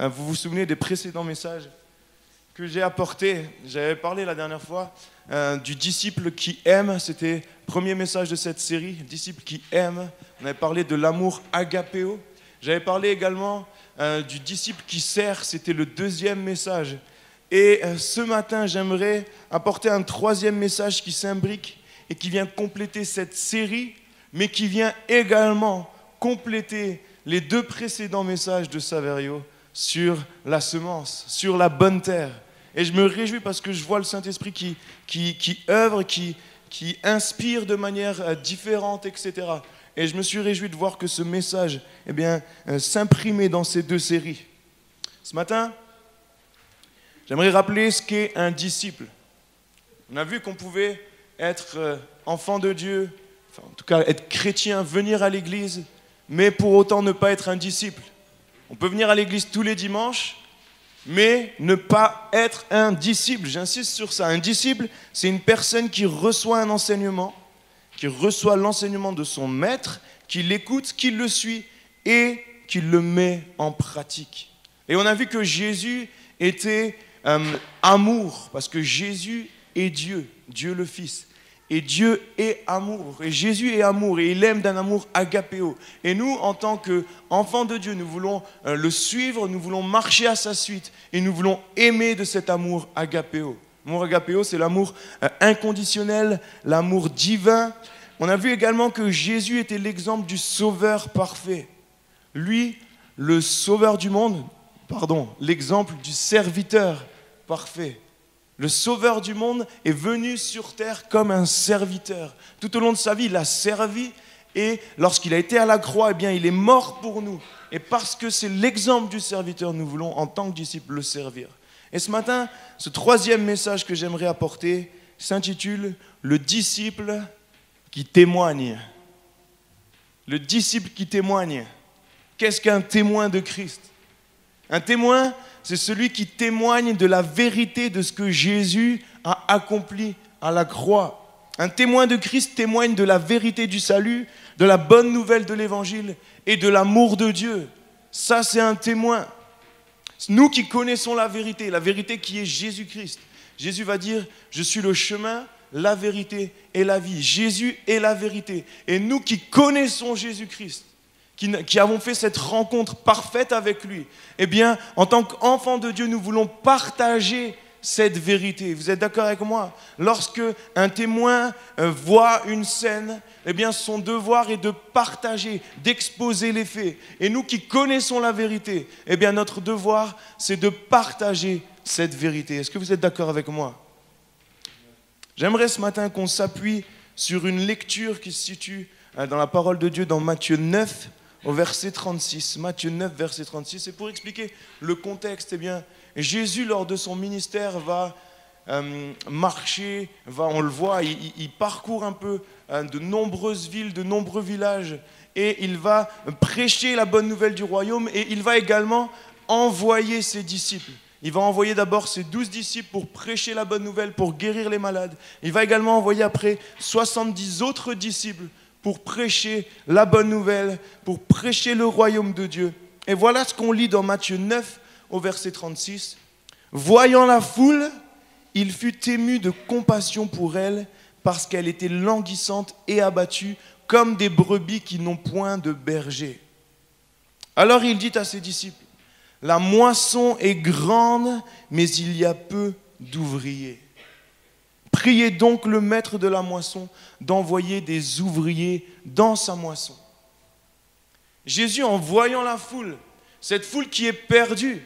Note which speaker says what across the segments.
Speaker 1: Vous vous souvenez des précédents messages que j'ai apportés? J'avais parlé la dernière fois du disciple qui aime. C'était le premier message de cette série, disciple qui aime. On avait parlé de l'amour agapéo. J'avais parlé également du disciple qui sert. C'était le deuxième message. Et ce matin, j'aimerais apporter un troisième message qui s'imbrique et qui vient compléter cette série, mais qui vient également compléter les deux précédents messages de Saverio sur la semence, sur la bonne terre. Et je me réjouis parce que je vois le Saint-Esprit qui œuvre, qui inspire de manière différente, etc. Et je me suis réjoui de voir que ce message s'imprimait dans ces deux séries. Ce matin, j'aimerais rappeler ce qu'est un disciple. On a vu qu'on pouvait être enfant de Dieu, enfin, en tout cas être chrétien, venir à l'église, mais pour autant ne pas être un disciple. On peut venir à l'église tous les dimanches, mais ne pas être un disciple. J'insiste sur ça. Un disciple, c'est une personne qui reçoit un enseignement, qui reçoit l'enseignement de son maître, qui l'écoute, qui le suit et qui le met en pratique. Et on a vu que Jésus était amour, parce que Jésus est Dieu, Dieu le Fils. Et Dieu est amour, et Jésus est amour, et il aime d'un amour agapéo. Et nous, en tant qu'enfants de Dieu, nous voulons le suivre, nous voulons marcher à sa suite, et nous voulons aimer de cet amour agapéo. L'amour agapéo, c'est l'amour inconditionnel, l'amour divin. On a vu également que Jésus était l'exemple du sauveur parfait. Lui, le sauveur du monde, l'exemple du serviteur parfait. Le sauveur du monde est venu sur terre comme un serviteur. Tout au long de sa vie, il a servi et lorsqu'il a été à la croix, il est mort pour nous. Et parce que c'est l'exemple du serviteur, nous voulons en tant que disciples le servir. Et ce matin, ce troisième message que j'aimerais apporter s'intitule « Le disciple qui témoigne ». Le disciple qui témoigne. Qu'est-ce qu'un témoin de Christ? Un témoin, c'est celui qui témoigne de la vérité de ce que Jésus a accompli à la croix. Un témoin de Christ témoigne de la vérité du salut, de la bonne nouvelle de l'évangile et de l'amour de Dieu. Ça, c'est un témoin. Nous qui connaissons la vérité qui est Jésus-Christ. Jésus va dire, je suis le chemin, la vérité et la vie. Jésus est la vérité. Et nous qui connaissons Jésus-Christ, qui avons fait cette rencontre parfaite avec lui, en tant qu'enfants de Dieu, nous voulons partager cette vérité. Vous êtes d'accord avec moi? Lorsque un témoin voit une scène, son devoir est de partager, d'exposer les faits. Et nous qui connaissons la vérité, notre devoir, c'est de partager cette vérité. Est-ce que vous êtes d'accord avec moi? J'aimerais ce matin qu'on s'appuie sur une lecture qui se situe dans la parole de Dieu dans Matthieu 9, au verset 36. Matthieu 9, verset 36. Et pour expliquer le contexte, Jésus, lors de son ministère, va marcher, on le voit, il parcourt un peu de nombreuses villes, de nombreux villages, et il va prêcher la bonne nouvelle du royaume, et il va également envoyer ses disciples. Il va envoyer d'abord ses 12 disciples pour prêcher la bonne nouvelle, pour guérir les malades. Il va également envoyer après 70 autres disciples pour prêcher la bonne nouvelle, pour prêcher le royaume de Dieu. Et voilà ce qu'on lit dans Matthieu 9, au verset 36. « Voyant la foule, il fut ému de compassion pour elle, parce qu'elle était languissante et abattue, comme des brebis qui n'ont point de berger. Alors il dit à ses disciples, « La moisson est grande, mais il y a peu d'ouvriers. Priez donc le maître de la moisson d'envoyer des ouvriers dans sa moisson. » Jésus, en voyant la foule, cette foule qui est perdue,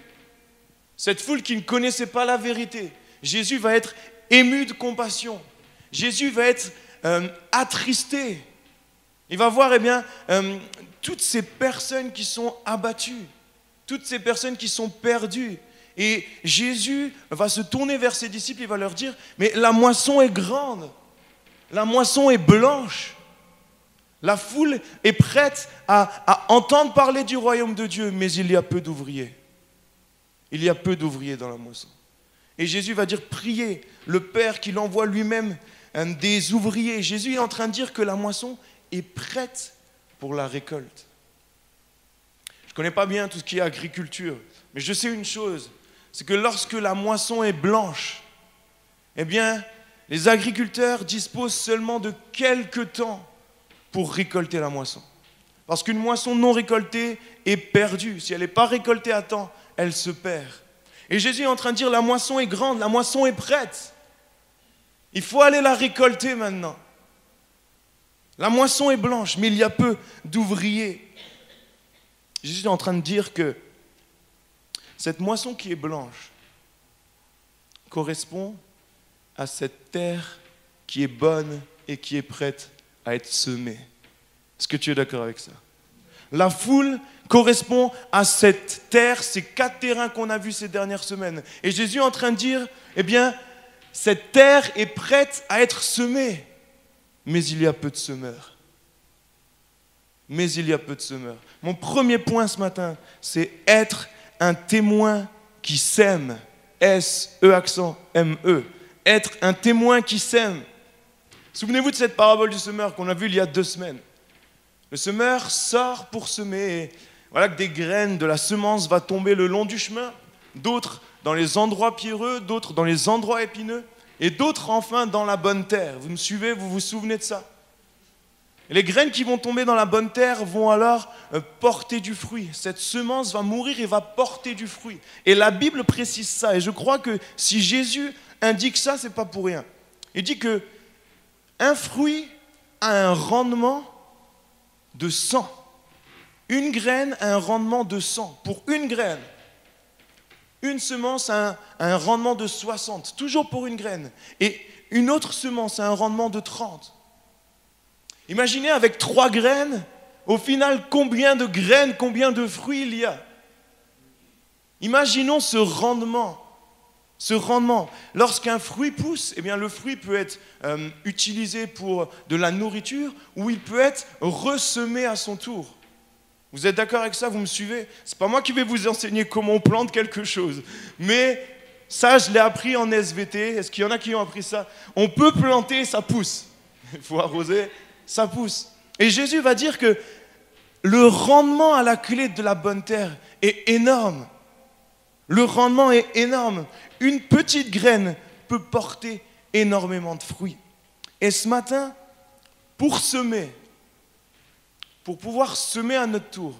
Speaker 1: cette foule qui ne connaissait pas la vérité, Jésus va être ému de compassion. Jésus va être attristé. Il va voir toutes ces personnes qui sont abattues, toutes ces personnes qui sont perdues. Et Jésus va se tourner vers ses disciples, il va leur dire, mais la moisson est grande, la moisson est blanche. La foule est prête à entendre parler du royaume de Dieu, mais il y a peu d'ouvriers. Il y a peu d'ouvriers dans la moisson. Et Jésus va dire, priez le Père qu'il envoie lui-même des ouvriers. Jésus est en train de dire que la moisson est prête pour la récolte. Je ne connais pas bien tout ce qui est agriculture. Mais je sais une chose, c'est que lorsque la moisson est blanche, eh bien, les agriculteurs disposent seulement de quelques temps pour récolter la moisson. Parce qu'une moisson non récoltée est perdue. Si elle n'est pas récoltée à temps, elle se perd. Et Jésus est en train de dire, la moisson est grande, la moisson est prête. Il faut aller la récolter maintenant. La moisson est blanche, mais il y a peu d'ouvriers. Jésus est en train de dire que cette moisson qui est blanche correspond à cette terre qui est bonne et qui est prête à être semée. Est-ce que tu es d'accord avec ça? La foule correspond à cette terre, ces 4 terrains qu'on a vus ces dernières semaines. Et Jésus est en train de dire, eh bien, cette terre est prête à être semée, mais il y a peu de semeurs. Mais il y a peu de semeurs. Mon premier point ce matin, c'est être un témoin qui sème. S-E accent M-E. Être un témoin qui sème. Souvenez-vous de cette parabole du semeur qu'on a vue il y a 2 semaines. Le semeur sort pour semer. Et voilà que des graines de la semence vont tomber le long du chemin, d'autres dans les endroits pierreux, d'autres dans les endroits épineux, et d'autres enfin dans la bonne terre. Vous me suivez, vous vous souvenez de ça? Et les graines qui vont tomber dans la bonne terre vont alors porter du fruit. Cette semence va mourir et va porter du fruit. Et la Bible précise ça. Et je crois que si Jésus indique ça, ce n'est pas pour rien. Il dit que un fruit a un rendement de 100. Une graine a un rendement de 100. Pour une graine. Une semence a un rendement de 60. Toujours pour une graine. Et une autre semence a un rendement de 30. Imaginez avec 3 graines, au final, combien de graines, combien de fruits il y a. Imaginons ce rendement. Ce rendement. Lorsqu'un fruit pousse, eh bien, le fruit peut être utilisé pour de la nourriture ou il peut être ressemé à son tour. Vous êtes d'accord avec ça? Vous me suivez? Ce n'est pas moi qui vais vous enseigner comment on plante quelque chose. Mais ça, je l'ai appris en SVT. Est-ce qu'il y en a qui ont appris ça? On peut planter, ça pousse. Il faut arroser, ça pousse. Et Jésus va dire que le rendement à la clé de la bonne terre est énorme. Le rendement est énorme. Une petite graine peut porter énormément de fruits. Et ce matin, pour semer, pour pouvoir semer à notre tour,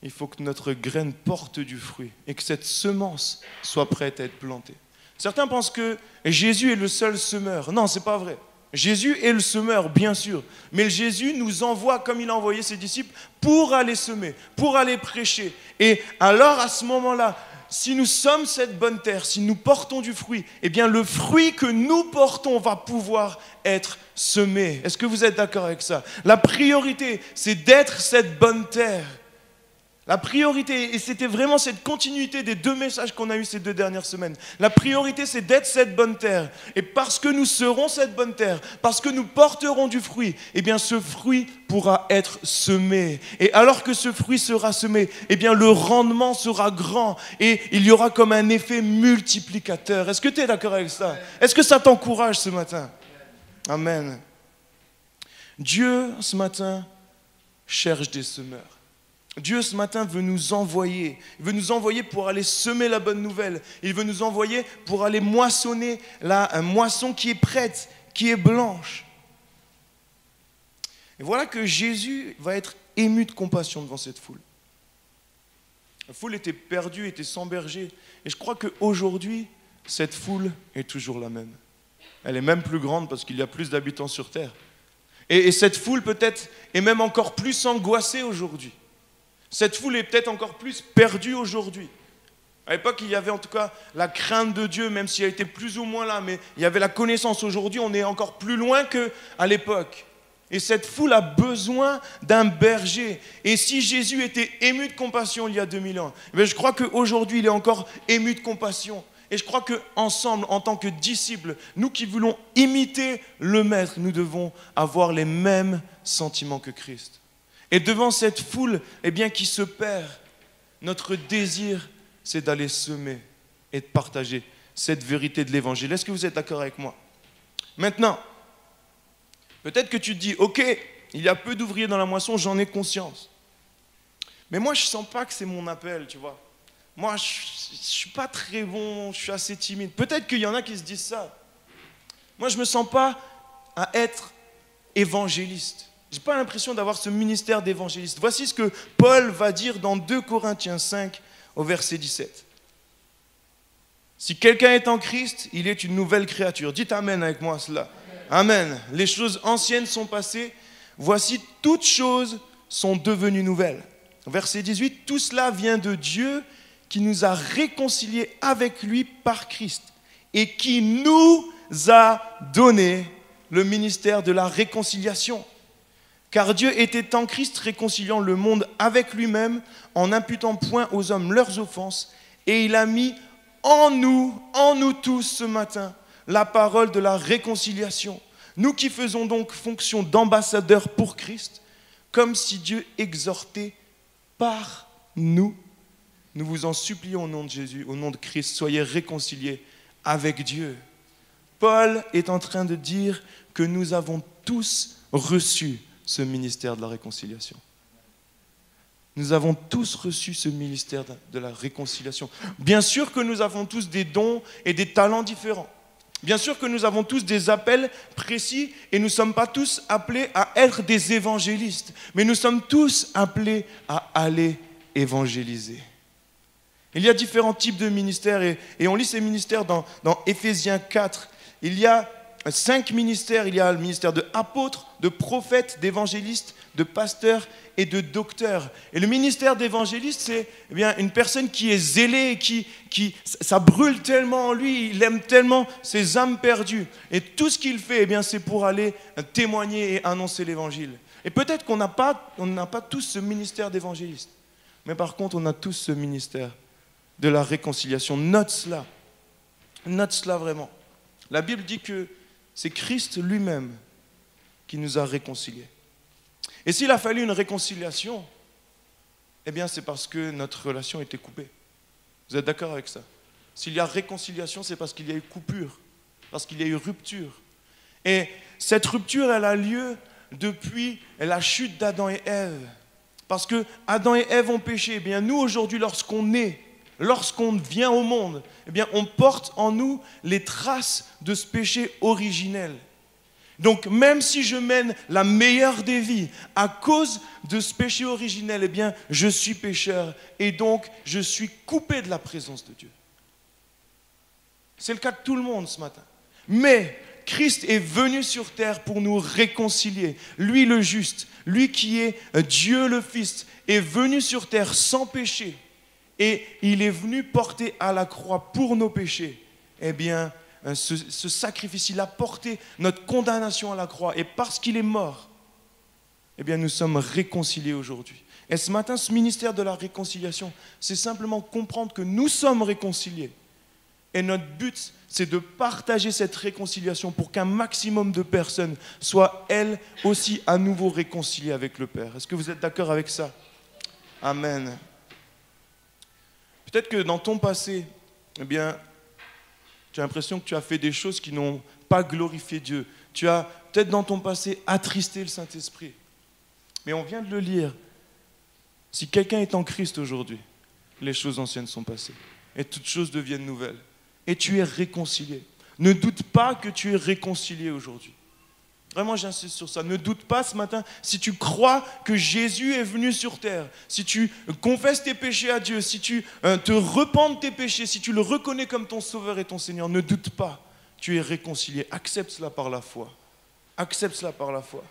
Speaker 1: il faut que notre graine porte du fruit et que cette semence soit prête à être plantée. Certains pensent que Jésus est le seul semeur. Non, ce n'est pas vrai. Jésus est le semeur, bien sûr. Mais Jésus nous envoie, comme il a envoyé ses disciples, pour aller semer, pour aller prêcher. Et alors, à ce moment-là, si nous sommes cette bonne terre, si nous portons du fruit, eh bien le fruit que nous portons va pouvoir être semé. Est-ce que vous êtes d'accord avec ça? La priorité, c'est d'être cette bonne terre. La priorité, et c'était vraiment cette continuité des 2 messages qu'on a eus ces 2 dernières semaines. La priorité, c'est d'être cette bonne terre. Et parce que nous serons cette bonne terre, parce que nous porterons du fruit, eh bien ce fruit pourra être semé. Et alors que ce fruit sera semé, eh bien le rendement sera grand et il y aura comme un effet multiplicateur. Est-ce que tu es d'accord avec ça? Est-ce que ça t'encourage ce matin? Amen. Dieu, ce matin, cherche des semeurs. Dieu, ce matin, veut nous envoyer. Il veut nous envoyer pour aller semer la bonne nouvelle. Il veut nous envoyer pour aller moissonner la moisson qui est prête, qui est blanche. Et voilà que Jésus va être ému de compassion devant cette foule. La foule était perdue, était sans berger. Et je crois qu'aujourd'hui, cette foule est toujours la même. Elle est même plus grande parce qu'il y a plus d'habitants sur terre. Et cette foule peut-être est même encore plus angoissée aujourd'hui. Cette foule est peut-être encore plus perdue aujourd'hui. À l'époque, il y avait en tout cas la crainte de Dieu, même si elle était plus ou moins là, mais il y avait la connaissance. Aujourd'hui, on est encore plus loin qu'à l'époque. Et cette foule a besoin d'un berger. Et si Jésus était ému de compassion il y a 2000 ans, je crois qu'aujourd'hui, il est encore ému de compassion. Et je crois qu'ensemble, en tant que disciples, nous qui voulons imiter le Maître, nous devons avoir les mêmes sentiments que Christ. Et devant cette foule qui se perd, notre désir, c'est d'aller semer et de partager cette vérité de l'Évangile. Est-ce que vous êtes d'accord avec moi? Maintenant, peut-être que tu te dis, ok, il y a peu d'ouvriers dans la moisson, j'en ai conscience. Mais moi, je ne sens pas que c'est mon appel, tu vois. moi, je ne suis pas très bon, je suis assez timide. Peut-être qu'il y en a qui se disent ça. Moi, je ne me sens pas à être évangéliste. Je n'ai pas l'impression d'avoir ce ministère d'évangéliste. Voici ce que Paul va dire dans 2 Corinthiens 5 au verset 17. Si quelqu'un est en Christ, il est une nouvelle créature. Dites Amen avec moi cela. Amen. Les choses anciennes sont passées. Voici, toutes choses sont devenues nouvelles. Verset 18, tout cela vient de Dieu qui nous a réconciliés avec lui par Christ et qui nous a donné le ministère de la réconciliation. Car Dieu était en Christ réconciliant le monde avec lui-même en n'imputant point aux hommes leurs offenses, et il a mis en nous tous ce matin, la parole de la réconciliation. Nous qui faisons donc fonction d'ambassadeurs pour Christ, comme si Dieu exhortait par nous. Nous vous en supplions au nom de Jésus, au nom de Christ, soyez réconciliés avec Dieu. Paul est en train de dire que nous avons tous reçu ce ministère de la réconciliation. Nous avons tous reçu ce ministère de la réconciliation. Bien sûr que nous avons tous des dons et des talents différents. Bien sûr que nous avons tous des appels précis et nous ne sommes pas tous appelés à être des évangélistes, mais nous sommes tous appelés à aller évangéliser. Il y a différents types de ministères et on lit ces ministères dans Éphésiens 4. Il y a 5 ministères. Il y a le ministère d'apôtre, de prophète, d'évangéliste, de pasteur et de docteur. Et le ministère d'évangéliste, c'est une personne qui est zélée, ça brûle tellement en lui, il aime tellement ses âmes perdues. Et tout ce qu'il fait, c'est pour aller témoigner et annoncer l'évangile. Et peut-être qu'on n'a pas tous ce ministère d'évangéliste. Mais par contre, on a tous ce ministère de la réconciliation. Note cela vraiment. La Bible dit que c'est Christ lui-même qui nous a réconciliés. Et s'il a fallu une réconciliation, c'est parce que notre relation était coupée. Vous êtes d'accord avec ça? S'il y a réconciliation, c'est parce qu'il y a eu coupure, parce qu'il y a eu rupture. Et cette rupture, elle a lieu depuis la chute d'Adam et Ève. Parce que Adam et Ève ont péché. Nous, aujourd'hui, lorsqu'on vient au monde, on porte en nous les traces de ce péché originel. Donc, même si je mène la meilleure des vies, à cause de ce péché originel, je suis pécheur et donc je suis coupé de la présence de Dieu. C'est le cas de tout le monde ce matin. Mais Christ est venu sur terre pour nous réconcilier. Lui le juste, lui qui est Dieu le Fils, est venu sur terre sans péché. Et il est venu porter à la croix pour nos péchés. Ce sacrifice, il a porté notre condamnation à la croix. Et parce qu'il est mort, nous sommes réconciliés aujourd'hui. Et ce matin, ce ministère de la réconciliation, c'est simplement comprendre que nous sommes réconciliés. Et notre but, c'est de partager cette réconciliation pour qu'un maximum de personnes soient elles aussi à nouveau réconciliées avec le Père. Est-ce que vous êtes d'accord avec ça? Amen. Peut-être que dans ton passé, tu as l'impression que tu as fait des choses qui n'ont pas glorifié Dieu. Tu as peut-être dans ton passé attristé le Saint-Esprit. Mais on vient de le lire. Si quelqu'un est en Christ aujourd'hui, les choses anciennes sont passées. Et toutes choses deviennent nouvelles. Et tu es réconcilié. Ne doute pas que tu es réconcilié aujourd'hui. Vraiment, j'insiste sur ça. Ne doute pas ce matin, si tu crois que Jésus est venu sur terre, si tu confesses tes péchés à Dieu, si tu te repens de tes péchés, si tu le reconnais comme ton Sauveur et ton Seigneur, ne doute pas, tu es réconcilié. Accepte cela par la foi. Accepte cela par la foi.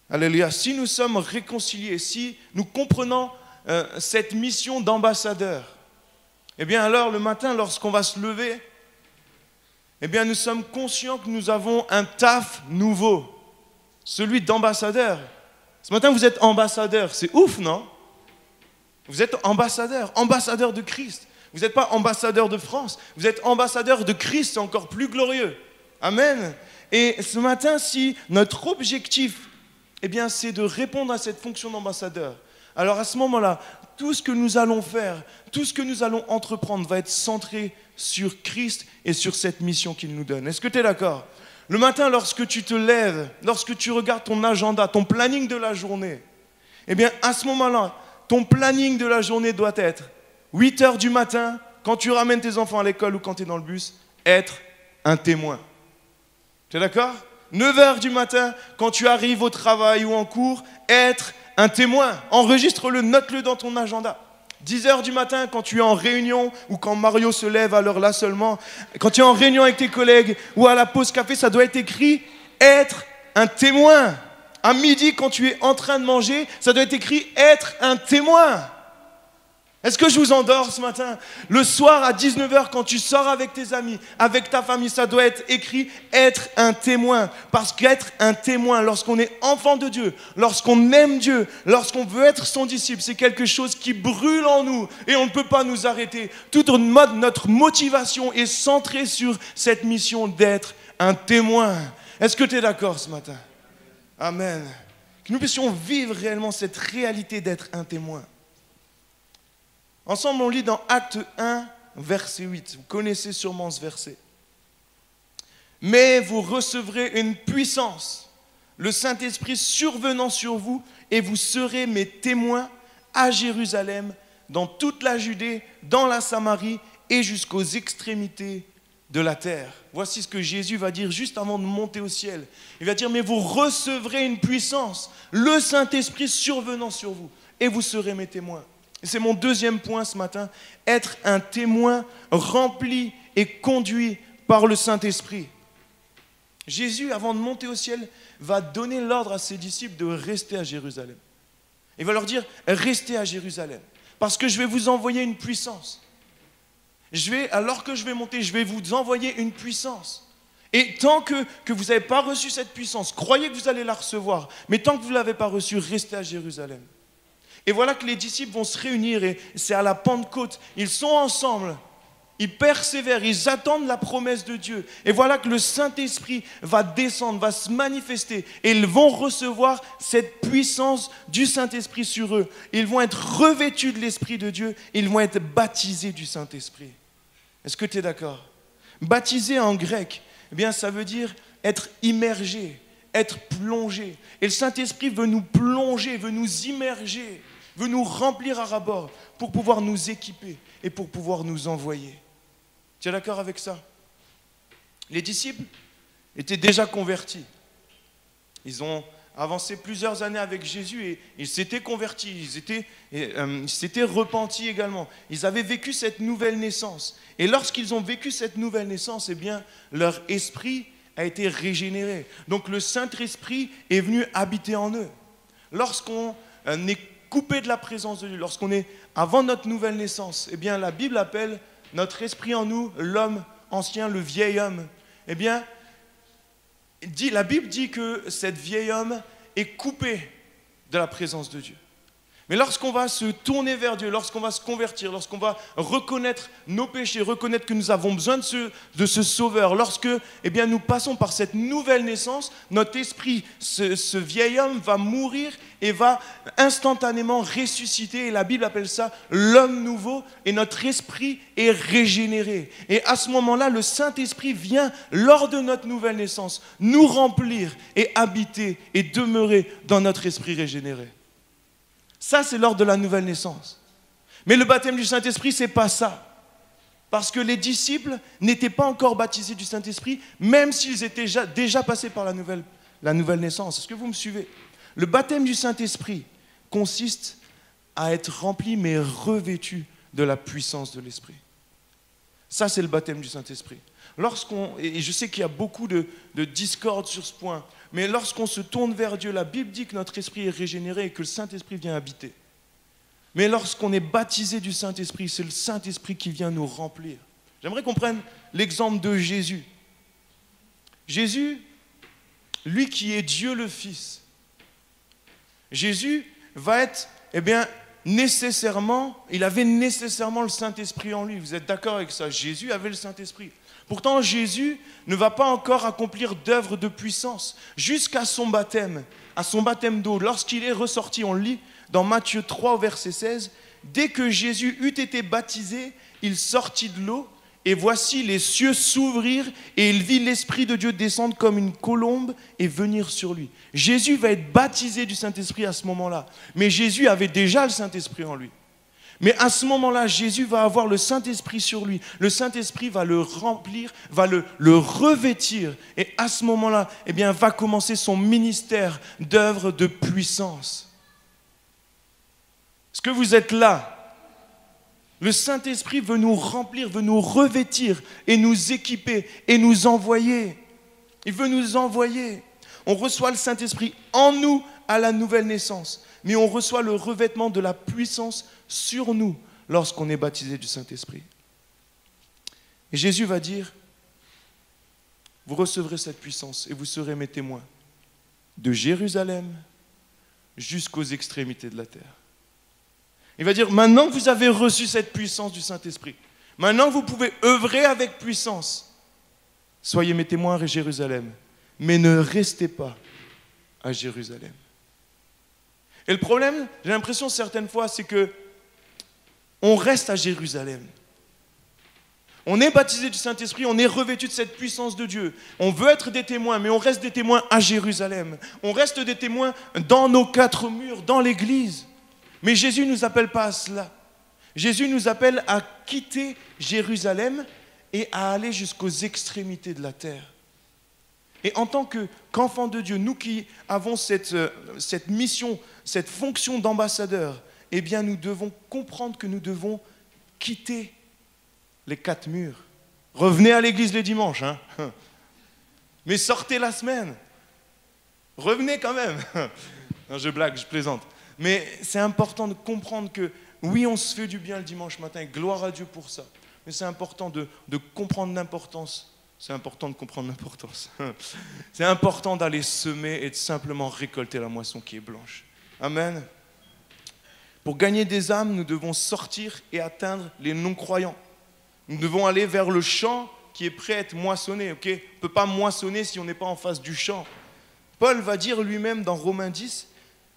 Speaker 1: Alléluia. Si nous sommes réconciliés, si nous comprenons cette mission d'ambassadeur, alors le matin, lorsqu'on va se lever, nous sommes conscients que nous avons un taf nouveau, celui d'ambassadeur. Ce matin, vous êtes ambassadeur, c'est ouf, non? Vous êtes ambassadeur de Christ. Vous n'êtes pas ambassadeur de France, vous êtes ambassadeur de Christ, c'est encore plus glorieux. Amen. Et ce matin, si notre objectif, c'est de répondre à cette fonction d'ambassadeur, alors à ce moment-là, tout ce que nous allons faire, tout ce que nous allons entreprendre va être centré sur Christ et sur cette mission qu'il nous donne. Est-ce que tu es d'accord? Le matin, lorsque tu te lèves, lorsque tu regardes ton agenda, ton planning de la journée, à ce moment-là, ton planning de la journée doit être 8 heures du matin, quand tu ramènes tes enfants à l'école ou quand tu es dans le bus, être un témoin. Tu es d'accord? 9 heures du matin, quand tu arrives au travail ou en cours, être un témoin. Enregistre-le, note-le dans ton agenda. 10 heures du matin, quand tu es en réunion ou quand Mario se lève à l'heure là seulement, quand tu es en réunion avec tes collègues ou à la pause café, ça doit être écrit être un témoin. À midi, quand tu es en train de manger, ça doit être écrit être un témoin. Est-ce que je vous endors ce matin? Le soir à 19 heures, quand tu sors avec tes amis, avec ta famille, ça doit être écrit être un témoin. Parce qu'être un témoin, lorsqu'on est enfant de Dieu, lorsqu'on aime Dieu, lorsqu'on veut être son disciple, c'est quelque chose qui brûle en nous et on ne peut pas nous arrêter. Toute notre motivation est centrée sur cette mission d'être un témoin. Est-ce que tu es d'accord ce matin? Amen. Que nous puissions vivre réellement cette réalité d'être un témoin. Ensemble, on lit dans Acte 1, verset 8. Vous connaissez sûrement ce verset. Mais vous recevrez une puissance, le Saint-Esprit survenant sur vous, et vous serez mes témoins à Jérusalem, dans toute la Judée, dans la Samarie et jusqu'aux extrémités de la terre. Voici ce que Jésus va dire juste avant de monter au ciel. Il va dire, mais vous recevrez une puissance, le Saint-Esprit survenant sur vous, et vous serez mes témoins. C'est mon deuxième point ce matin, être un témoin rempli et conduit par le Saint-Esprit. Jésus, avant de monter au ciel, va donner l'ordre à ses disciples de rester à Jérusalem. Il va leur dire, restez à Jérusalem, parce que je vais vous envoyer une puissance. Alors que je vais monter, je vais vous envoyer une puissance. Et tant que vous n'avez pas reçu cette puissance, croyez que vous allez la recevoir, mais tant que vous ne l'avez pas reçue, restez à Jérusalem. Et voilà que les disciples vont se réunir et c'est à la Pentecôte. Ils sont ensemble, ils persévèrent, ils attendent la promesse de Dieu. Et voilà que le Saint-Esprit va descendre, va se manifester. Et ils vont recevoir cette puissance du Saint-Esprit sur eux. Ils vont être revêtus de l'Esprit de Dieu. Ils vont être baptisés du Saint-Esprit. Est-ce que tu es d'accord? Baptisé en grec, eh bien, ça veut dire être immergé, être plongé. Et le Saint-Esprit veut nous plonger, veut nous immerger, veut nous remplir à ras-bord pour pouvoir nous équiper et pour pouvoir nous envoyer. Tu es d'accord avec ça? Les disciples étaient déjà convertis. Ils ont avancé plusieurs années avec Jésus et ils s'étaient convertis, ils s'étaient repentis également. Ils avaient vécu cette nouvelle naissance. Et lorsqu'ils ont vécu cette nouvelle naissance, eh bien, leur esprit a été régénéré. Donc le Saint-Esprit est venu habiter en eux. Lorsqu'on est coupé de la présence de Dieu, lorsqu'on est avant notre nouvelle naissance, eh bien la Bible appelle notre esprit en nous, l'homme ancien, le vieil homme. Eh bien, la Bible dit que cet vieil homme est coupé de la présence de Dieu. Mais lorsqu'on va se tourner vers Dieu, lorsqu'on va se convertir, lorsqu'on va reconnaître nos péchés, reconnaître que nous avons besoin de ce Sauveur, lorsque eh bien, nous passons par cette nouvelle naissance, notre esprit, ce vieil homme va mourir et va instantanément ressusciter. Et la Bible appelle ça l'homme nouveau et notre esprit est régénéré. Et à ce moment-là, le Saint-Esprit vient, lors de notre nouvelle naissance, nous remplir et habiter et demeurer dans notre esprit régénéré. Ça, c'est lors de la nouvelle naissance. Mais le baptême du Saint-Esprit, ce n'est pas ça. Parce que les disciples n'étaient pas encore baptisés du Saint-Esprit, même s'ils étaient déjà passés par la nouvelle naissance. Est-ce que vous me suivez? Le baptême du Saint-Esprit consiste à être rempli, mais revêtu de la puissance de l'Esprit. Ça, c'est le baptême du Saint-Esprit. Et je sais qu'il y a beaucoup de discorde sur ce point, mais lorsqu'on se tourne vers Dieu, la Bible dit que notre esprit est régénéré et que le Saint-Esprit vient habiter. Mais lorsqu'on est baptisé du Saint-Esprit, c'est le Saint-Esprit qui vient nous remplir. J'aimerais qu'on prenne l'exemple de Jésus. Jésus, lui qui est Dieu le Fils, Jésus va être, il avait nécessairement le Saint-Esprit en lui. Vous êtes d'accord avec ça? Jésus avait le Saint-Esprit. Pourtant, Jésus ne va pas encore accomplir d'œuvre de puissance jusqu'à son baptême d'eau. Lorsqu'il est ressorti, on lit dans Matthieu 3, verset 16, « Dès que Jésus eut été baptisé, il sortit de l'eau, et voici les cieux s'ouvrir et il vit l'Esprit de Dieu descendre comme une colombe et venir sur lui. Jésus va être baptisé du Saint-Esprit à ce moment-là. Mais Jésus avait déjà le Saint-Esprit en lui. Mais à ce moment-là, Jésus va avoir le Saint-Esprit sur lui. Le Saint-Esprit va le remplir, va le revêtir. Et à ce moment-là, eh bien, va commencer son ministère d'œuvre de puissance. Est-ce que vous êtes là? Le Saint-Esprit veut nous remplir, veut nous revêtir et nous équiper et nous envoyer. Il veut nous envoyer. On reçoit le Saint-Esprit en nous à la nouvelle naissance. Mais on reçoit le revêtement de la puissance sur nous lorsqu'on est baptisé du Saint-Esprit. Et Jésus va dire, vous recevrez cette puissance et vous serez mes témoins de Jérusalem jusqu'aux extrémités de la terre. Il va dire, maintenant que vous avez reçu cette puissance du Saint-Esprit, maintenant que vous pouvez œuvrer avec puissance, soyez mes témoins à Jérusalem, mais ne restez pas à Jérusalem. Et le problème, j'ai l'impression certaines fois, c'est que on reste à Jérusalem. On est baptisé du Saint-Esprit, on est revêtu de cette puissance de Dieu. On veut être des témoins, mais on reste des témoins à Jérusalem. On reste des témoins dans nos quatre murs, dans l'église. Mais Jésus ne nous appelle pas à cela. Jésus nous appelle à quitter Jérusalem et à aller jusqu'aux extrémités de la terre. Et en tant qu'enfants de Dieu, nous qui avons cette mission, cette fonction d'ambassadeur, eh bien nous devons comprendre que nous devons quitter les quatre murs. Revenez à l'église les dimanches, hein. Mais sortez la semaine. Revenez quand même. Non, je blague, je plaisante. Mais c'est important de comprendre que oui, on se fait du bien le dimanche matin, et gloire à Dieu pour ça. Mais c'est important de comprendre l'importance. C'est important de comprendre l'importance. C'est important d'aller semer et de simplement récolter la moisson qui est blanche. Amen. Pour gagner des âmes, nous devons sortir et atteindre les non-croyants. Nous devons aller vers le champ qui est prêt à être moissonné. Okay? On ne peut pas moissonner si on n'est pas en face du champ. Paul va dire lui-même dans Romains 10,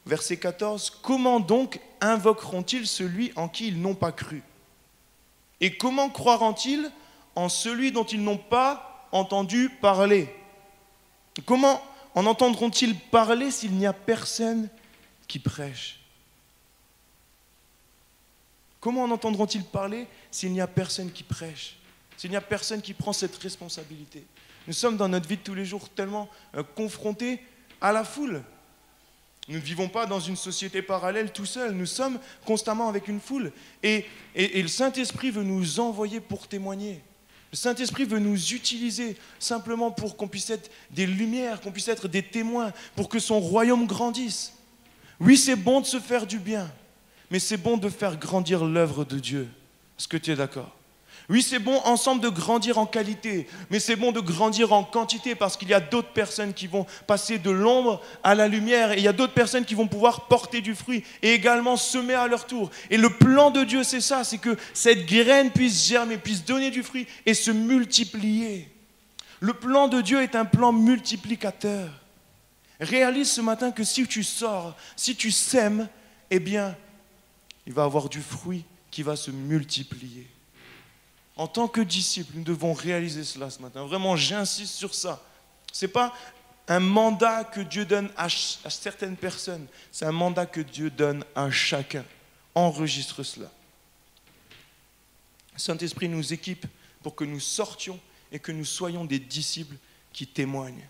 Speaker 1: verset 14, « Comment donc invoqueront-ils celui en qui ils n'ont pas cru? Et comment croiront-ils en celui dont ils n'ont pas entendu parler? Comment en entendront-ils parler s'il n'y a personne qui prêche? Comment en entendront-ils parler s'il n'y a personne qui prêche? S'il n'y a personne qui prend cette responsabilité? Nous sommes dans notre vie de tous les jours tellement confrontés à la foule. Nous ne vivons pas dans une société parallèle tout seuls. Nous sommes constamment avec une foule. Et le Saint-Esprit veut nous envoyer pour témoigner. Le Saint-Esprit veut nous utiliser simplement pour qu'on puisse être des lumières, qu'on puisse être des témoins, pour que son royaume grandisse. Oui, c'est bon de se faire du bien, mais c'est bon de faire grandir l'œuvre de Dieu. Est-ce que tu es d'accord? Oui, c'est bon ensemble de grandir en qualité, mais c'est bon de grandir en quantité parce qu'il y a d'autres personnes qui vont passer de l'ombre à la lumière et il y a d'autres personnes qui vont pouvoir porter du fruit et également semer à leur tour. Et le plan de Dieu, c'est ça, c'est que cette graine puisse germer, puisse donner du fruit et se multiplier. Le plan de Dieu est un plan multiplicateur. Réalise ce matin que si tu sors, si tu sèmes, eh bien, il va y avoir du fruit qui va se multiplier. En tant que disciples, nous devons réaliser cela ce matin. Vraiment, j'insiste sur ça. Ce n'est pas un mandat que Dieu donne à certaines personnes. C'est un mandat que Dieu donne à chacun. Enregistre cela. Le Saint-Esprit nous équipe pour que nous sortions et que nous soyons des disciples qui témoignent.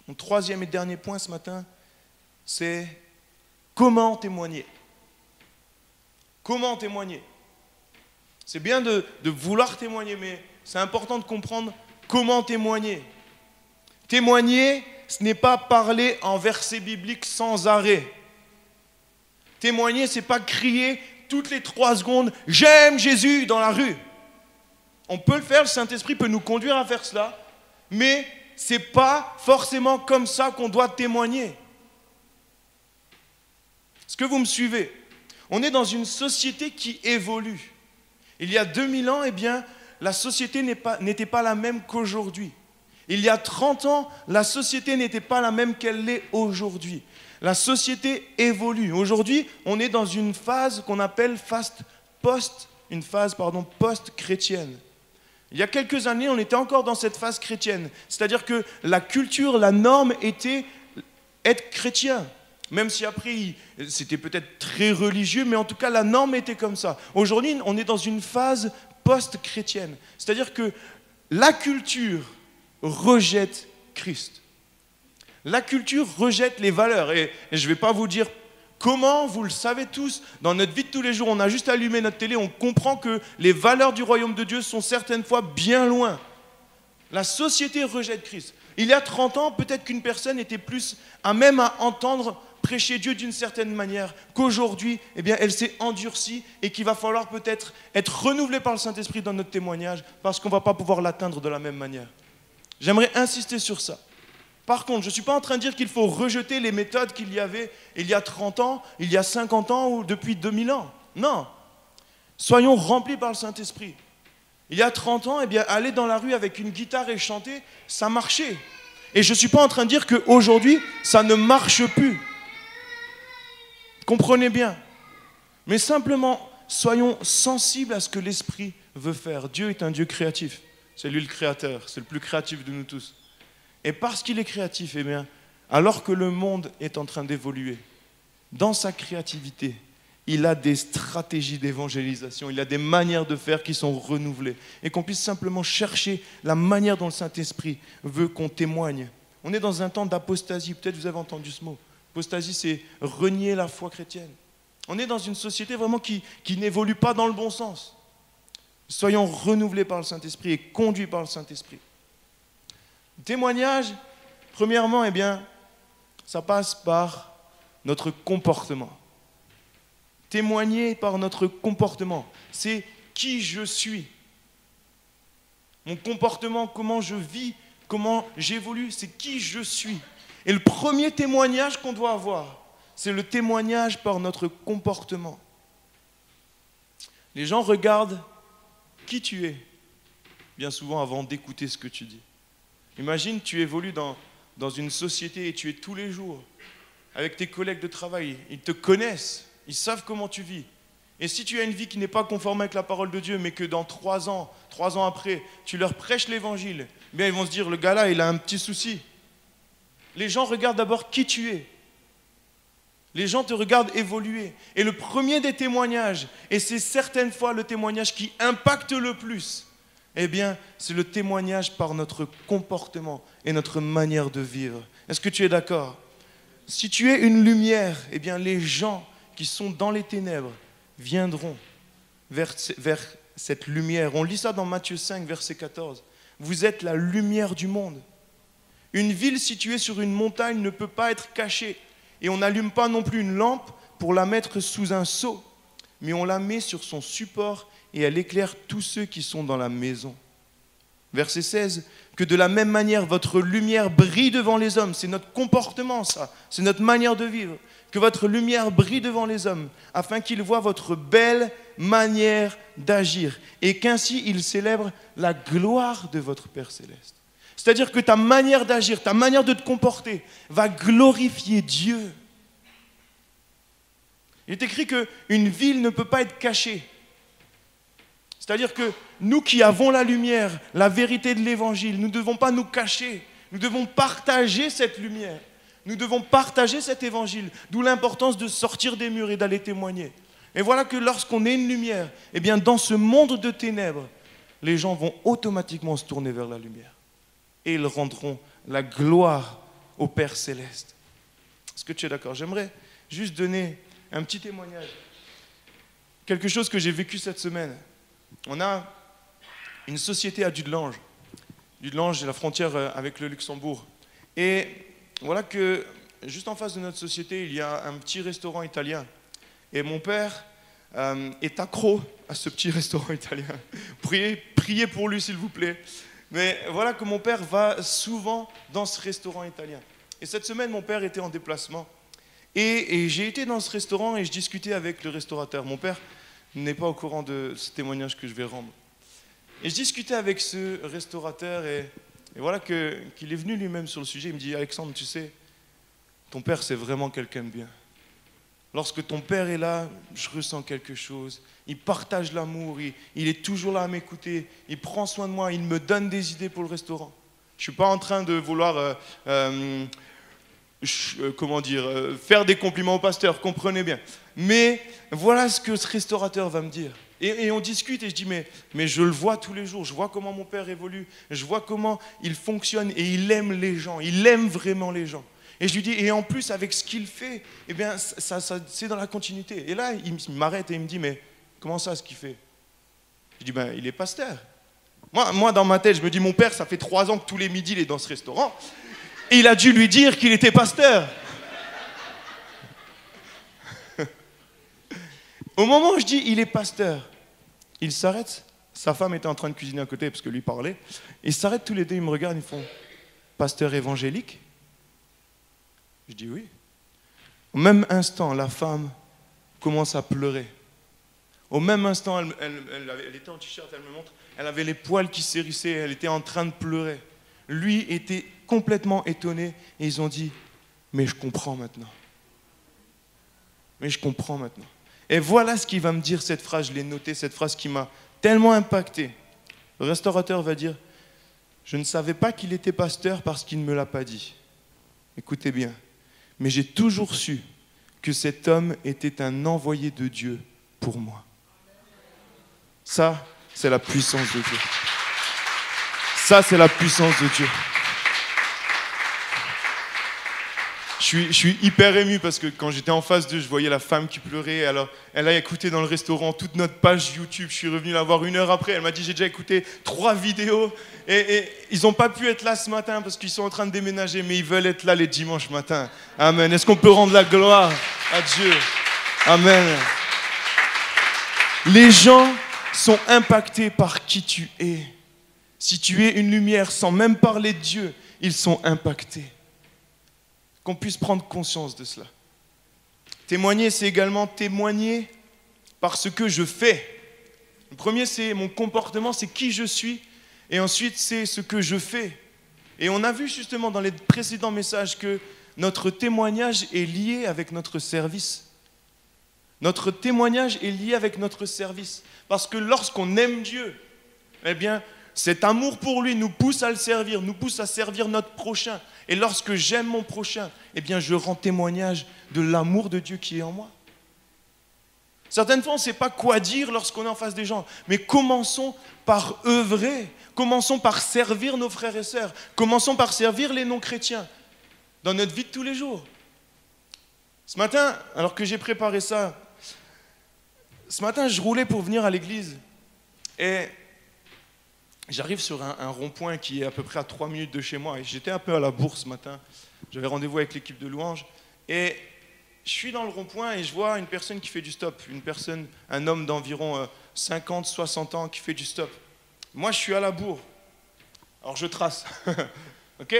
Speaker 1: Mon troisième et dernier point ce matin, c'est comment témoigner. Comment témoigner? C'est bien de vouloir témoigner, mais c'est important de comprendre comment témoigner. Témoigner, ce n'est pas parler en versets bibliques sans arrêt. Témoigner, ce n'est pas crier toutes les 3 secondes « J'aime Jésus » dans la rue. On peut le faire, le Saint-Esprit peut nous conduire à faire cela, mais ce n'est pas forcément comme ça qu'on doit témoigner. Est-ce que vous me suivez? On est dans une société qui évolue. Il y a 2000 ans, eh bien, la société n'était pas la même qu'aujourd'hui. Il y a 30 ans, la société n'était pas la même qu'elle l'est aujourd'hui. La société évolue. Aujourd'hui, on est dans une phase qu'on appelle une phase post-chrétienne. Il y a quelques années, on était encore dans cette phase chrétienne. C'est-à-dire que la culture, la norme était être chrétien. Même si après, c'était peut-être très religieux, mais en tout cas, la norme était comme ça. Aujourd'hui, on est dans une phase post-chrétienne. C'est-à-dire que la culture rejette Christ. La culture rejette les valeurs. Et je ne vais pas vous dire comment, vous le savez tous, dans notre vie de tous les jours, on a juste allumé notre télé, on comprend que les valeurs du royaume de Dieu sont certaines fois bien loin. La société rejette Christ. Il y a 30 ans, peut-être qu'une personne était plus à même à entendre prêcher Dieu d'une certaine manière, qu'aujourd'hui, eh bien, elle s'est endurcie et qu'il va falloir peut-être être renouvelé par le Saint-Esprit dans notre témoignage parce qu'on ne va pas pouvoir l'atteindre de la même manière. J'aimerais insister sur ça. Par contre, je ne suis pas en train de dire qu'il faut rejeter les méthodes qu'il y avait il y a 30 ans, il y a 50 ans ou depuis 2000 ans. Non. Soyons remplis par le Saint-Esprit. Il y a 30 ans, eh bien, aller dans la rue avec une guitare et chanter, ça marchait. Et je ne suis pas en train de dire qu'aujourd'hui, ça ne marche plus. Comprenez bien. Mais simplement, soyons sensibles à ce que l'Esprit veut faire. Dieu est un Dieu créatif. C'est lui le créateur, c'est le plus créatif de nous tous. Et parce qu'il est créatif, eh bien, alors que le monde est en train d'évoluer, dans sa créativité, il a des stratégies d'évangélisation, il a des manières de faire qui sont renouvelées. Et qu'on puisse simplement chercher la manière dont le Saint-Esprit veut qu'on témoigne. On est dans un temps d'apostasie, peut-être vous avez entendu ce mot. Apostasie, c'est renier la foi chrétienne. On est dans une société vraiment qui n'évolue pas dans le bon sens. Soyons renouvelés par le Saint-Esprit et conduits par le Saint-Esprit. Témoignage, premièrement, eh bien, ça passe par notre comportement. Témoigner par notre comportement, c'est qui je suis. Mon comportement, comment je vis, comment j'évolue, c'est qui je suis. Et le premier témoignage qu'on doit avoir, c'est le témoignage par notre comportement. Les gens regardent qui tu es, bien souvent avant d'écouter ce que tu dis. Imagine, tu évolues dans une société et tu es tous les jours avec tes collègues de travail. Ils te connaissent, ils savent comment tu vis. Et si tu as une vie qui n'est pas conforme avec la parole de Dieu, mais que dans 3 ans après, tu leur prêches l'évangile, eh bien ils vont se dire, le gars-là, il a un petit souci. Les gens regardent d'abord qui tu es. Les gens te regardent évoluer. Et le premier des témoignages, et c'est certaines fois le témoignage qui impacte le plus, eh bien, c'est le témoignage par notre comportement et notre manière de vivre. Est-ce que tu es d'accord? Si tu es une lumière, eh bien, les gens qui sont dans les ténèbres viendront vers cette lumière. On lit ça dans Matthieu 5, verset 14. Vous êtes la lumière du monde. Une ville située sur une montagne ne peut pas être cachée. Et on n'allume pas non plus une lampe pour la mettre sous un seau, mais on la met sur son support et elle éclaire tous ceux qui sont dans la maison. Verset 16, que de la même manière votre lumière brille devant les hommes. C'est notre comportement ça, c'est notre manière de vivre. Que votre lumière brille devant les hommes, afin qu'ils voient votre belle manière d'agir et qu'ainsi ils célèbrent la gloire de votre Père Céleste. C'est-à-dire que ta manière d'agir, ta manière de te comporter va glorifier Dieu. Il est écrit qu'une ville ne peut pas être cachée. C'est-à-dire que nous qui avons la lumière, la vérité de l'Évangile, nous ne devons pas nous cacher. Nous devons partager cette lumière. Nous devons partager cet Évangile. D'où l'importance de sortir des murs et d'aller témoigner. Et voilà que lorsqu'on est une lumière, eh bien dans ce monde de ténèbres, les gens vont automatiquement se tourner vers la lumière. Et ils rendront la gloire au Père Céleste. Est-ce que tu es d'accord? J'aimerais juste donner un petit témoignage. Quelque chose que j'ai vécu cette semaine. On a une société à Dudelange. Dudelange, c'est la frontière avec le Luxembourg. Et voilà que, juste en face de notre société, il y a un petit restaurant italien. Et mon père est accro à ce petit restaurant italien. Priez pour lui, s'il vous plaît. Mais voilà que mon père va souvent dans ce restaurant italien. Et cette semaine, mon père était en déplacement. Et j'ai été dans ce restaurant et je discutais avec le restaurateur. Mon père n'est pas au courant de ce témoignage que je vais rendre. Et je discutais avec ce restaurateur et voilà qu'il est venu lui-même sur le sujet. Il me dit, Alexandre, tu sais, ton père, c'est vraiment quelqu'un de bien. Lorsque ton père est là, je ressens quelque chose. Il partage l'amour, il est toujours là à m'écouter, il prend soin de moi, il me donne des idées pour le restaurant. Je ne suis pas en train de vouloir faire des compliments au pasteur, comprenez bien. Mais voilà ce que ce restaurateur va me dire. Et on discute et je dis, mais je le vois tous les jours, je vois comment mon père évolue, je vois comment il fonctionne et il aime les gens, il aime vraiment les gens. Et je lui dis, et en plus avec ce qu'il fait, eh bien, ça, c'est dans la continuité. Et là, il m'arrête et il me dit, mais comment ça, ce qu'il fait? Je dis, ben, il est pasteur. Moi, dans ma tête, je me dis, mon père, ça fait 3 ans que tous les midis, il est dans ce restaurant. Et il a dû lui dire qu'il était pasteur. Au moment où je dis, il est pasteur, il s'arrête. Sa femme était en train de cuisiner à côté parce que lui parlait. Ils s'arrêtent tous les deux, ils me regardent, ils font, pasteur évangélique? Je dis oui. Au même instant, la femme commence à pleurer. Au même instant, elle était en t-shirt, elle me montre, elle avait les poils qui s'hérissaient, elle était en train de pleurer. Lui était complètement étonné et ils ont dit, mais je comprends maintenant. Mais je comprends maintenant. Et voilà ce qu'il va me dire, cette phrase, je l'ai notée, cette phrase qui m'a tellement impacté. Le restaurateur va dire, je ne savais pas qu'il était pasteur parce qu'il ne me l'a pas dit. Écoutez bien. Mais j'ai toujours su que cet homme était un envoyé de Dieu pour moi. Ça, c'est la puissance de Dieu. Ça, c'est la puissance de Dieu. Je suis hyper ému parce que quand j'étais en face d'eux, je voyais la femme qui pleurait. Alors, elle a écouté dans le restaurant toute notre page YouTube. Je suis revenu la voir 1 heure après. Elle m'a dit, j'ai déjà écouté 3 vidéos. Et ils n'ont pas pu être là ce matin parce qu'ils sont en train de déménager, mais ils veulent être là les dimanches matins. Amen. Est-ce qu'on peut rendre la gloire à Dieu? Amen. Les gens sont impactés par qui tu es. Si tu es une lumière sans même parler de Dieu, ils sont impactés. Qu'on puisse prendre conscience de cela. Témoigner, c'est également témoigner par ce que je fais. Le premier, c'est mon comportement, c'est qui je suis. Et ensuite, c'est ce que je fais. Et on a vu justement dans les précédents messages que notre témoignage est lié avec notre service. Notre témoignage est lié avec notre service. Parce que lorsqu'on aime Dieu, eh bien, cet amour pour lui nous pousse à le servir, nous pousse à servir notre prochain. Et lorsque j'aime mon prochain, eh bien, je rends témoignage de l'amour de Dieu qui est en moi. Certaines fois, on ne sait pas quoi dire lorsqu'on est en face des gens. Mais commençons par œuvrer. Commençons par servir nos frères et sœurs. Commençons par servir les non-chrétiens dans notre vie de tous les jours. Ce matin, alors que j'ai préparé ça, ce matin, je roulais pour venir à l'église. Et j'arrive sur un rond-point qui est à peu près à 3 minutes de chez moi. Et j'étais un peu à la bourre ce matin. J'avais rendez-vous avec l'équipe de louange. Et je suis dans le rond-point et je vois une personne qui fait du stop. Un homme d'environ 50, 60 ans qui fait du stop. Moi, je suis à la bourre. Alors, je trace. OK?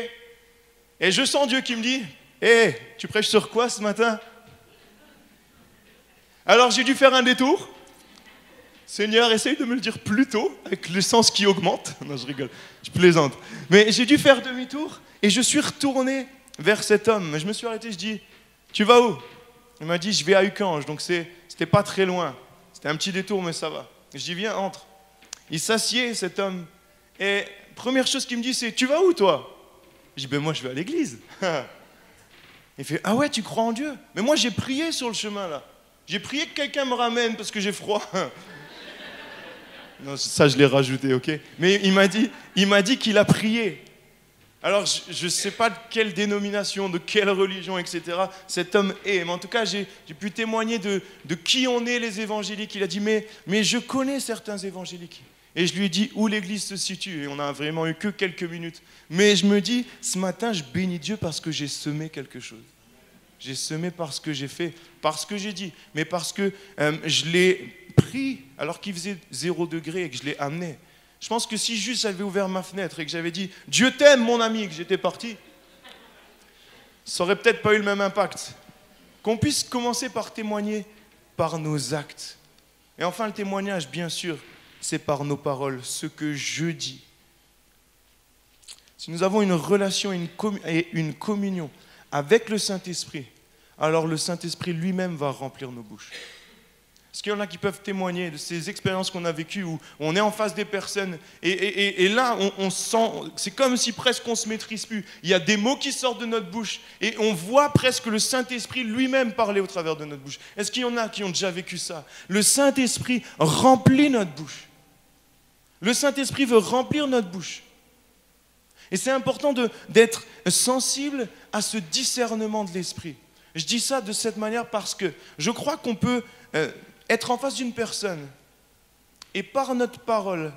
Speaker 1: Et je sens Dieu qui me dit, « Hé, tu prêches sur quoi ce matin ?» Alors, j'ai dû faire un détour. Seigneur, essaye de me le dire plus tôt, avec le sens qui augmente. Non, je rigole, je plaisante. Mais j'ai dû faire demi-tour et je suis retourné vers cet homme. Je me suis arrêté, je dis, tu vas où? Il m'a dit, je vais à Ucange, donc c'était pas très loin. C'était un petit détour, mais ça va. Je dis, viens, entre. Il s'assied, cet homme. Et première chose qu'il me dit, c'est, tu vas où, toi? Je dis, ben moi, je vais à l'église. Il fait, ah ouais, tu crois en Dieu? Mais moi, j'ai prié sur le chemin, là. J'ai prié que quelqu'un me ramène parce que j'ai froid. Non, ça, je l'ai rajouté, ok? Mais il m'a dit qu'il a prié. Alors, je ne sais pas de quelle dénomination, de quelle religion, etc. cet homme est. Mais en tout cas, j'ai pu témoigner de qui on est, les évangéliques. Il a dit, mais je connais certains évangéliques. Et je lui ai dit où l'église se situe. Et on n'a vraiment eu que quelques minutes. Mais je me dis, ce matin, je bénis Dieu parce que j'ai semé quelque chose. J'ai semé parce que j'ai fait, parce que j'ai dit, mais parce que je l'ai pris alors qu'il faisait 0 degré et que je l'ai amené. Je pense que si juste j'avais ouvert ma fenêtre et que j'avais dit « Dieu t'aime, mon ami », que j'étais parti, ça n'aurait peut-être pas eu le même impact. Qu'on puisse commencer par témoigner par nos actes. Et enfin, le témoignage, bien sûr, c'est par nos paroles, ce que je dis. Si nous avons une relation et une communion avec le Saint-Esprit, alors le Saint-Esprit lui-même va remplir nos bouches. Est-ce qu'il y en a qui peuvent témoigner de ces expériences qu'on a vécues où on est en face des personnes et là on sent, c'est comme si presque on ne se maîtrise plus. Il y a des mots qui sortent de notre bouche et on voit presque le Saint-Esprit lui-même parler au travers de notre bouche. Est-ce qu'il y en a qui ont déjà vécu ça? Le Saint-Esprit remplit notre bouche. Le Saint-Esprit veut remplir notre bouche. Et c'est important d'être sensible à ce discernement de l'Esprit. Je dis ça de cette manière parce que je crois qu'on peut être en face d'une personne et par notre parole,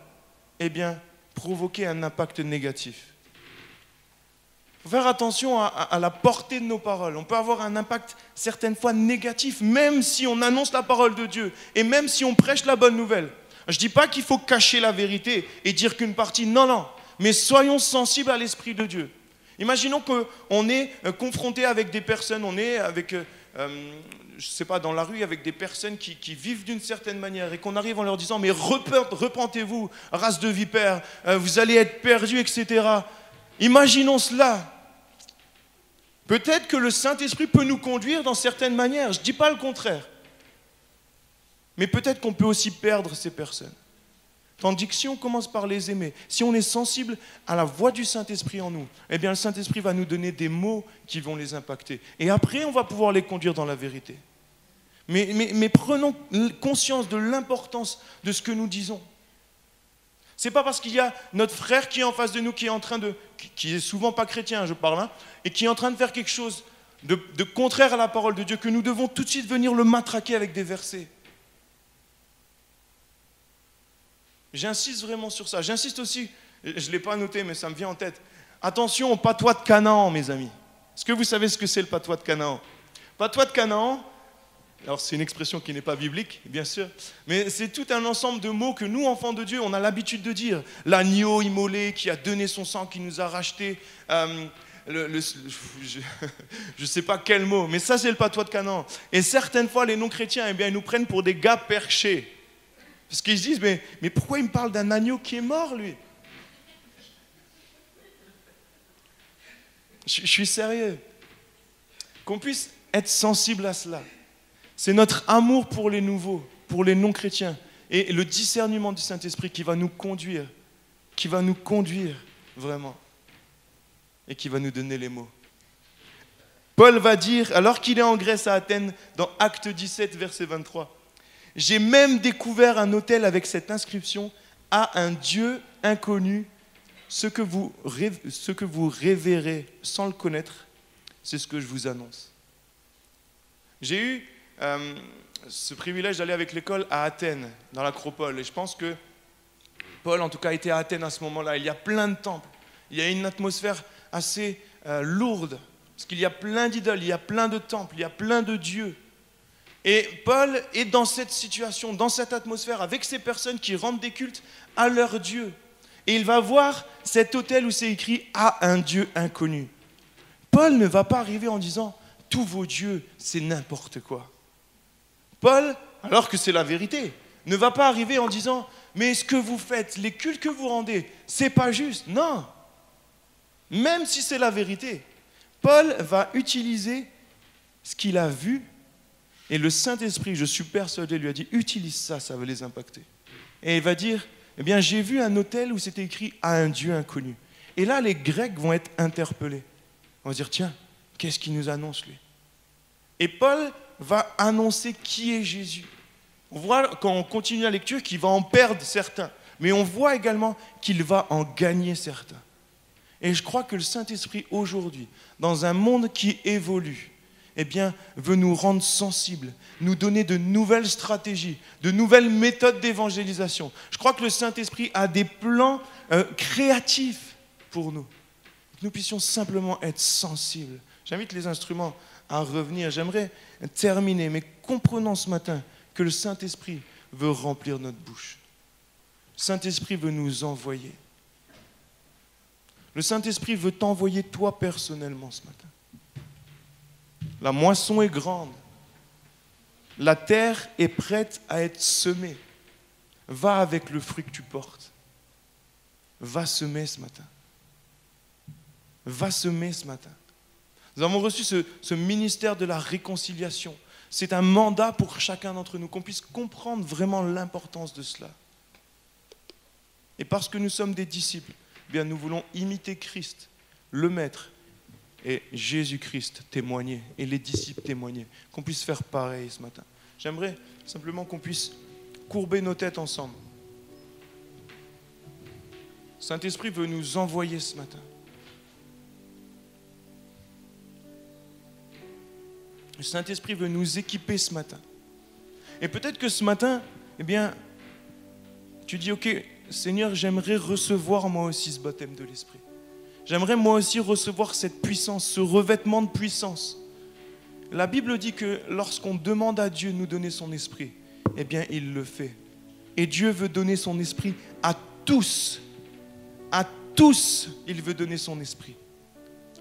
Speaker 1: eh bien, provoquer un impact négatif. Il faut faire attention à la portée de nos paroles. On peut avoir un impact certaines fois négatif, même si on annonce la parole de Dieu et même si on prêche la bonne nouvelle. Je ne dis pas qu'il faut cacher la vérité et dire qu'une partie, non, non, mais soyons sensibles à l'Esprit de Dieu. Imaginons qu'on est confronté avec des personnes, on est avec, je ne sais pas, dans la rue avec des personnes qui vivent d'une certaine manière et qu'on arrive en leur disant « mais repentez-vous, race de vipères, vous allez être perdus, etc. » Imaginons cela. Peut-être que le Saint-Esprit peut nous conduire dans certaines manières, je ne dis pas le contraire. Mais peut-être qu'on peut aussi perdre ces personnes. Tandis que si on commence par les aimer, si on est sensible à la voix du Saint-Esprit en nous, eh bien le Saint-Esprit va nous donner des mots qui vont les impacter. Et après, on va pouvoir les conduire dans la vérité. Mais prenons conscience de l'importance de ce que nous disons. Ce n'est pas parce qu'il y a notre frère qui est en face de nous, qui est souvent pas chrétien, je parle, hein, et qui est en train de faire quelque chose de contraire à la parole de Dieu, que nous devons tout de suite venir le matraquer avec des versets. J'insiste vraiment sur ça. J'insiste aussi, je ne l'ai pas noté, mais ça me vient en tête. Attention au patois de Canaan, mes amis. Est-ce que vous savez ce que c'est le patois de Canaan? Patois de Canaan, alors c'est une expression qui n'est pas biblique, bien sûr, mais c'est tout un ensemble de mots que nous, enfants de Dieu, on a l'habitude de dire. L'agneau immolé qui a donné son sang, qui nous a rachetés. Je ne sais pas quel mot, mais ça c'est le patois de Canaan. Et certaines fois, les non-chrétiens, eh bien, ils nous prennent pour des gars perchés. Parce qu'ils se disent, mais pourquoi il me parle d'un agneau qui est mort, lui? Je suis sérieux. Qu'on puisse être sensible à cela. C'est notre amour pour les nouveaux, pour les non-chrétiens, et le discernement du Saint-Esprit qui va nous conduire vraiment, et qui va nous donner les mots. Paul va dire, alors qu'il est en Grèce à Athènes, dans Actes 17, verset 23, « J'ai même découvert un autel avec cette inscription « À un Dieu inconnu, ce que vous révérez sans le connaître, c'est ce que je vous annonce. » J'ai eu ce privilège d'aller avec l'école à Athènes, dans l'acropole. Et je pense que Paul, en tout cas, était à Athènes à ce moment-là. Il y a plein de temples. Il y a une atmosphère assez lourde. Parce qu'il y a plein d'idoles, il y a plein de temples, il y a plein de dieux. Et Paul est dans cette situation, dans cette atmosphère, avec ces personnes qui rendent des cultes à leur Dieu. Et il va voir cet autel où c'est écrit « à un Dieu inconnu ». Paul ne va pas arriver en disant « tous vos dieux, c'est n'importe quoi ». Paul, alors que c'est la vérité, ne va pas arriver en disant « mais ce que vous faites, les cultes que vous rendez, c'est pas juste ». Non, même si c'est la vérité. Paul va utiliser ce qu'il a vu. Et le Saint-Esprit, je suis persuadé, lui a dit, utilise ça, ça va les impacter. Et il va dire, eh bien, j'ai vu un autel où c'était écrit à un Dieu inconnu. Et là, les Grecs vont être interpellés. On va dire, tiens, qu'est-ce qu'il nous annonce, lui? Et Paul va annoncer qui est Jésus. On voit, quand on continue la lecture, qu'il va en perdre certains. Mais on voit également qu'il va en gagner certains. Et je crois que le Saint-Esprit, aujourd'hui, dans un monde qui évolue, eh bien, veut nous rendre sensibles, nous donner de nouvelles stratégies, de nouvelles méthodes d'évangélisation. Je crois que le Saint-Esprit a des plans créatifs pour nous. Que nous puissions simplement être sensibles. J'invite les instruments à revenir. J'aimerais terminer, mais comprenons ce matin que le Saint-Esprit veut remplir notre bouche. Le Saint-Esprit veut nous envoyer. Le Saint-Esprit veut t'envoyer toi personnellement ce matin. La moisson est grande. La terre est prête à être semée. Va avec le fruit que tu portes. Va semer ce matin. Va semer ce matin. Nous avons reçu ce ministère de la réconciliation. C'est un mandat pour chacun d'entre nous, qu'on puisse comprendre vraiment l'importance de cela. Et parce que nous sommes des disciples, eh bien nous voulons imiter Christ, le Maître, et Jésus-Christ témoigner, et les disciples témoigner, qu'on puisse faire pareil ce matin. J'aimerais simplement qu'on puisse courber nos têtes ensemble. Saint-Esprit veut nous envoyer ce matin. Le Saint-Esprit veut nous équiper ce matin. Et peut-être que ce matin, eh bien, tu dis, ok, Seigneur, j'aimerais recevoir moi aussi ce baptême de l'Esprit. J'aimerais moi aussi recevoir cette puissance, ce revêtement de puissance. La Bible dit que lorsqu'on demande à Dieu de nous donner son Esprit, eh bien, il le fait. Et Dieu veut donner son Esprit à tous. À tous, il veut donner son Esprit.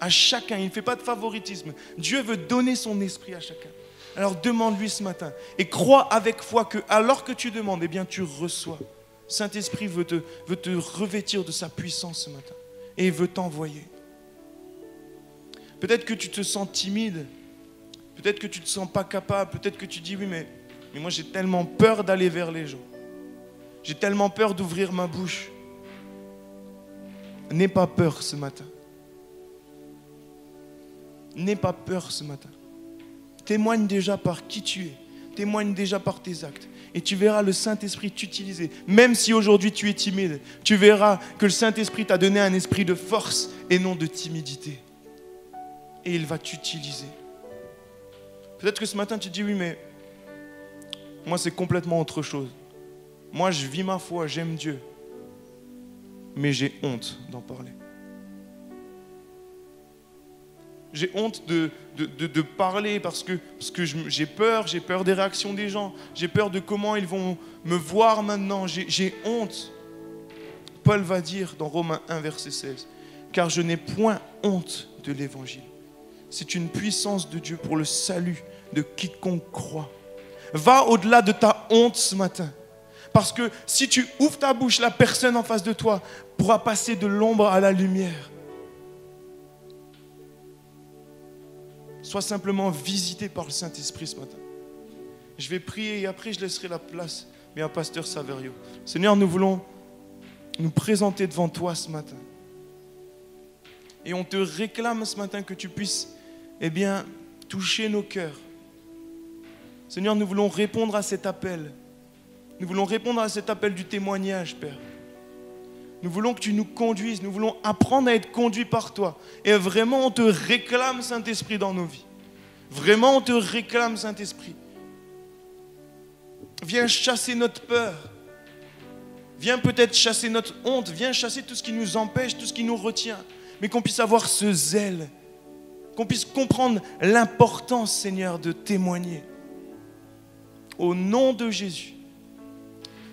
Speaker 1: À chacun, il ne fait pas de favoritisme. Dieu veut donner son esprit à chacun. Alors demande-lui ce matin et crois avec foi que alors que tu demandes, eh bien tu reçois. Saint-Esprit veut te revêtir de sa puissance ce matin et il veut t'envoyer. Peut-être que tu te sens timide, peut-être que tu ne te sens pas capable, peut-être que tu dis oui mais moi j'ai tellement peur d'aller vers les gens. J'ai tellement peur d'ouvrir ma bouche. N'aie pas peur ce matin. N'aie pas peur ce matin. Témoigne déjà par qui tu es. Témoigne déjà par tes actes. Et tu verras le Saint-Esprit t'utiliser. Même si aujourd'hui tu es timide, tu verras que le Saint-Esprit t'a donné un esprit de force et non de timidité. Et il va t'utiliser. Peut-être que ce matin tu te dis oui mais moi c'est complètement autre chose. Moi je vis ma foi, j'aime Dieu. Mais j'ai honte d'en parler. J'ai honte de parler parce que j'ai peur des réactions des gens, j'ai peur de comment ils vont me voir maintenant, j'ai honte. Paul va dire dans Romains 1, verset 16, « Car je n'ai point honte de l'évangile. C'est une puissance de Dieu pour le salut de quiconque croit. » Va au-delà de ta honte ce matin. Parce que si tu ouvres ta bouche, la personne en face de toi pourra passer de l'ombre à la lumière. Sois simplement visité par le Saint-Esprit ce matin. Je vais prier et après je laisserai la place à Pasteur Saverio. Seigneur, nous voulons nous présenter devant toi ce matin. Et on te réclame ce matin que tu puisses, toucher nos cœurs. Seigneur, nous voulons répondre à cet appel. Nous voulons répondre à cet appel du témoignage, Père. Nous voulons que tu nous conduises, nous voulons apprendre à être conduits par toi. Et vraiment, on te réclame, Saint-Esprit, dans nos vies. Vraiment, on te réclame, Saint-Esprit. Viens chasser notre peur. Viens peut-être chasser notre honte. Viens chasser tout ce qui nous empêche, tout ce qui nous retient. Mais qu'on puisse avoir ce zèle. Qu'on puisse comprendre l'importance, Seigneur, de témoigner. Au nom de Jésus.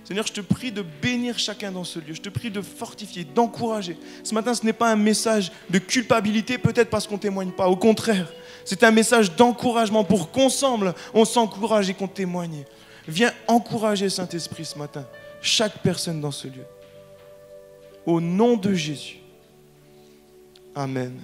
Speaker 1: Seigneur, je te prie de bénir chacun dans ce lieu. Je te prie de fortifier, d'encourager. Ce matin, ce n'est pas un message de culpabilité, peut-être parce qu'on ne témoigne pas. Au contraire, c'est un message d'encouragement pour qu'ensemble, on s'encourage et qu'on témoigne. Viens encourager, Saint-Esprit, ce matin, chaque personne dans ce lieu. Au nom de Jésus. Amen.